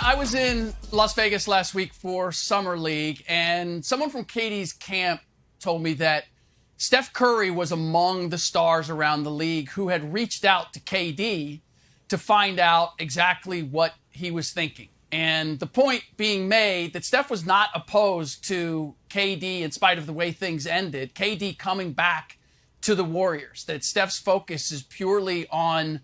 I was in Las Vegas last week for Summer League, and someone from KD's camp told me that Steph Curry was among the stars around the league who had reached out to KD to find out exactly what he was thinking. And the point being made that Steph was not opposed to KD in spite of the way things ended, KD coming back to the Warriors, that Steph's focus is purely on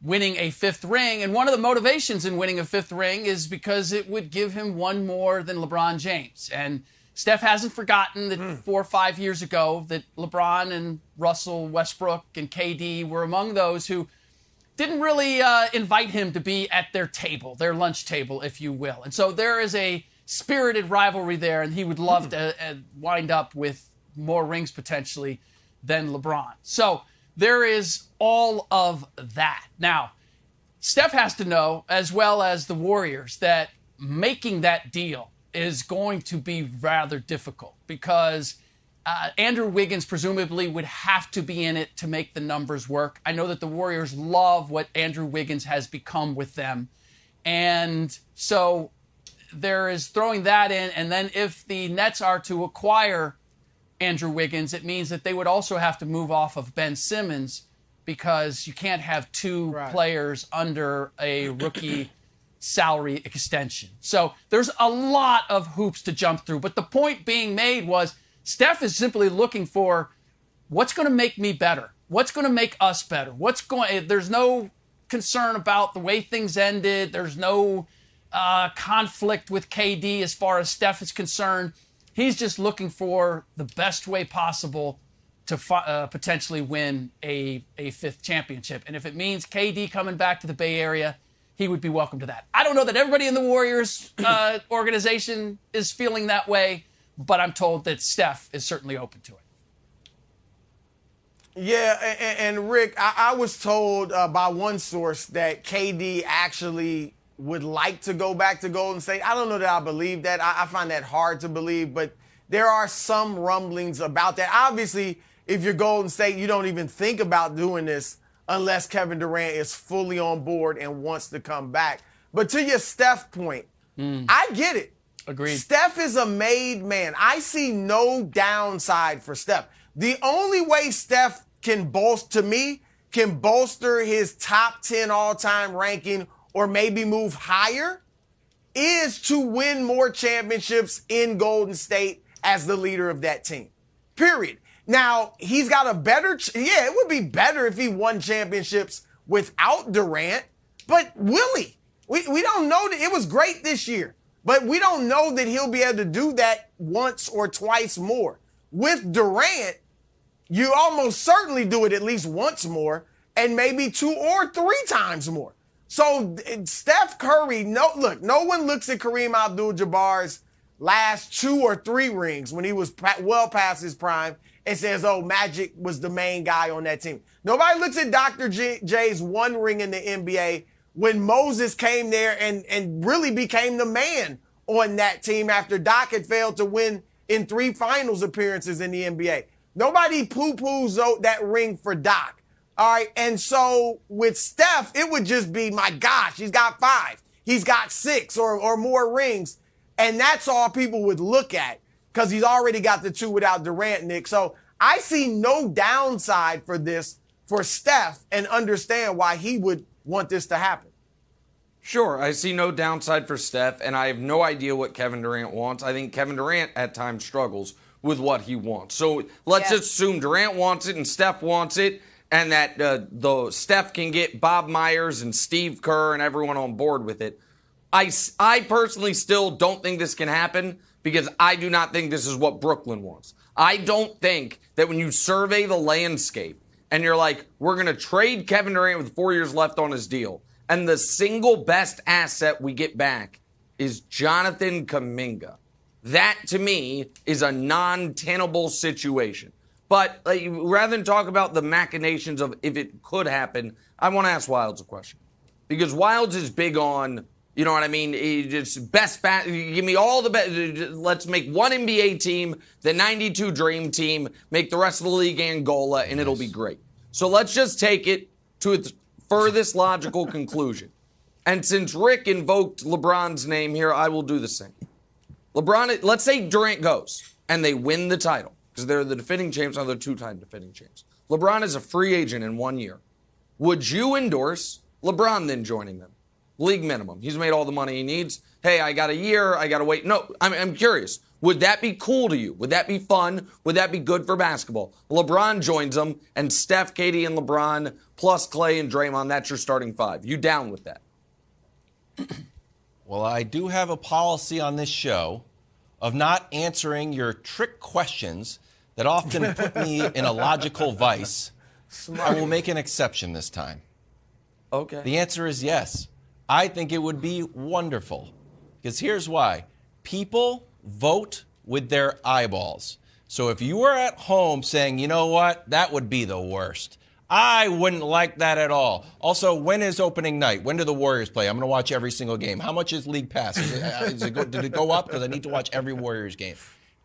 winning a fifth ring. And one of the motivations in winning a fifth ring is because it would give him one more than LeBron James. And Steph hasn't forgotten that 4 or 5 years ago that LeBron and Russell Westbrook and KD were among those who didn't really invite him to be at their table, their lunch table, if you will. And so there is a spirited rivalry there, and he would love to wind up with more rings potentially than LeBron. So there is all of that. Now, Steph has to know, as well as the Warriors, that making that deal is going to be rather difficult because Andrew Wiggins presumably would have to be in it to make the numbers work. I know that the Warriors love what Andrew Wiggins has become with them. And so there is throwing that in. And then if the Nets are to acquire Andrew Wiggins, it means that they would also have to move off of Ben Simmons because you can't have two players under a rookie salary extension. So there's a lot of hoops to jump through. But the point being made was Steph is simply looking for what's going to make me better, what's going to make us better, there's no concern about the way things ended. There's no conflict with KD as far as Steph is concerned. He's just looking for the best way possible to potentially win a fifth championship. And if it means KD coming back to the Bay Area, he would be welcome to that. I don't know that everybody in the Warriors organization is feeling that way, but I'm told that Steph is certainly open to it. Yeah, and Rick, I was told by one source that KD actually would like to go back to Golden State. I don't know that I believe that. I find that hard to believe, but there are some rumblings about that. Obviously, if you're Golden State, you don't even think about doing this unless Kevin Durant is fully on board and wants to come back. But to your Steph point, I get it. Agreed. Steph is a made man. I see no downside for Steph. The only way Steph can bolster his top 10 all-time ranking or maybe move higher is to win more championships in Golden State as the leader of that team. Period. Now, he's got a better, it would be better if he won championships without Durant, but will he? We don't know that. It was great this year, but we don't know that he'll be able to do that once or twice more. With Durant, you almost certainly do it at least once more and maybe 2 or 3 times more. So Steph Curry, no one looks at Kareem Abdul-Jabbar's last 2 or 3 rings when he was well past his prime and says, oh, Magic was the main guy on that team. Nobody looks at Dr. J's 1 ring in the NBA when Moses came there and really became the man on that team after Doc had failed to win in 3 finals appearances in the NBA. Nobody poo-poos that ring for Doc. All right. And so with Steph, it would just be, my gosh, he's got 5. He's got 6 or more rings. And that's all people would look at because he's already got the 2 without Durant, Nick. So I see no downside for this for Steph and understand why he would want this to happen. Sure, I see no downside for Steph, and I have no idea what Kevin Durant wants. I think Kevin Durant at times struggles with what he wants. So let's assume Durant wants it and Steph wants it, and that the Steph can get Bob Myers and Steve Kerr and everyone on board with it. I personally still don't think this can happen because I do not think this is what Brooklyn wants. I don't think that when you survey the landscape and you're like, we're going to trade Kevin Durant with 4 years left on his deal, and the single best asset we get back is Jonathan Kuminga. That, to me, is a non-tenable situation. But rather than talk about the machinations of if it could happen, I want to ask Wilds a question. Because Wilds is big on, you know what I mean, just best bat. Give me all the best. Let's make one NBA team, the 92 Dream Team, make the rest of the league Angola, and it'll be great. So let's just take it to its furthest logical conclusion. And since Rick invoked LeBron's name here, I will do the same. LeBron, let's say Durant goes and they win the title because they're the defending champs, now they're two-time defending champs. LeBron is a free agent in 1 year. Would you endorse LeBron then joining them? League minimum. He's made all the money he needs. Hey, I got a year. I got to wait. No, I'm curious. Would that be cool to you? Would that be fun? Would that be good for basketball? LeBron joins them, and Steph, Katie, and LeBron, plus Clay and Draymond, that's your starting five. You down with that? Well, I do have a policy on this show of not answering your trick questions that often put me in a logical vice. I will make an exception this time. Okay. The answer is yes. I think it would be wonderful. Because here's why. People vote with their eyeballs. So if you are at home saying, you know what, that would be the worst, I wouldn't like that at all. Also, when is opening night? When do the Warriors play? I'm going to watch every single game. How much is League Pass? Did it go up? Because I need to watch every Warriors game.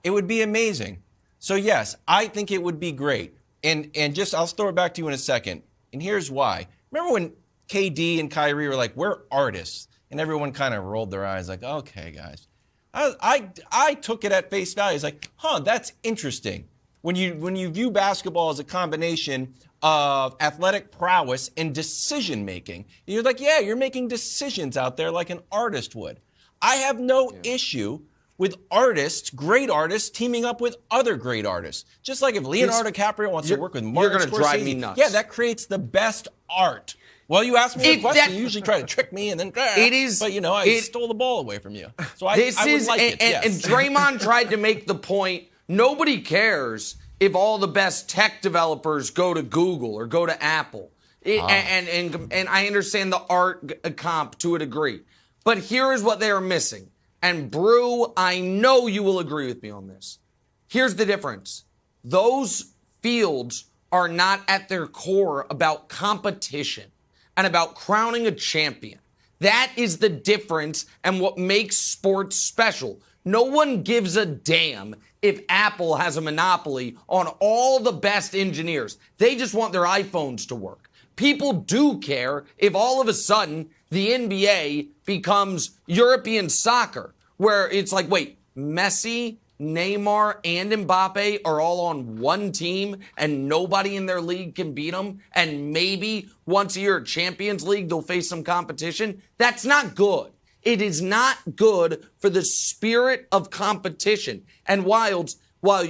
It would be amazing. So yes, I think it would be great. And just, I'll throw it back to you in a second. And here's why. Remember when KD and Kyrie were like, we're artists? And everyone kind of rolled their eyes like, okay, guys. I took it at face value. It's like, that's interesting. When you view basketball as a combination of athletic prowess and decision making, you're like, yeah, you're making decisions out there like an artist would. I have no issue with artists, great artists, teaming up with other great artists. Just like if Leonardo DiCaprio wants to work with Martin Scorsese. You're going to drive me nuts. Yeah, that creates the best art. Well, you asked me a question. You usually try to trick me, and then but you know, I stole the ball away from you. So I would like it. Yes. And Draymond tried to make the point: nobody cares if all the best tech developers go to Google or go to Apple. And I understand the art comp to a degree, but here is what they are missing. And Brew, I know you will agree with me on this. Here's the difference: those fields are not at their core about competition and about crowning a champion. That is the difference and what makes sports special. No one gives a damn if Apple has a monopoly on all the best engineers. They just want their iPhones to work. People do care if all of a sudden the NBA becomes European soccer, where it's like, wait, Messi, Neymar, and Mbappe are all on one team and nobody in their league can beat them, and maybe once a year at Champions League they'll face some competition. That's not good. It is not good for the spirit of competition. And while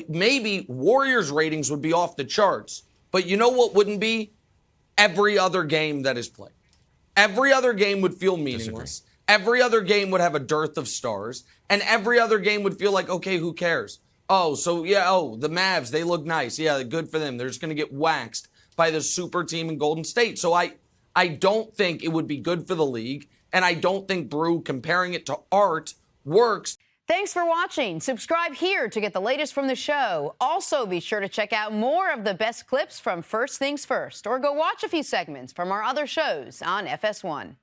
maybe Warriors ratings would be off the charts, but you know what wouldn't be? Every other game that is played. Every other game would feel meaningless. Disagree. Every other game would have a dearth of stars. And every other game would feel like, okay, who cares? The Mavs, they look nice. Yeah, good for them. They're just going to get waxed by the super team in Golden State. So I don't think it would be good for the league. And I don't think Brew comparing it to art works. Thanks for watching. Subscribe here to get the latest from the show. Also, be sure to check out more of the best clips from First Things First, or go watch a few segments from our other shows on FS1.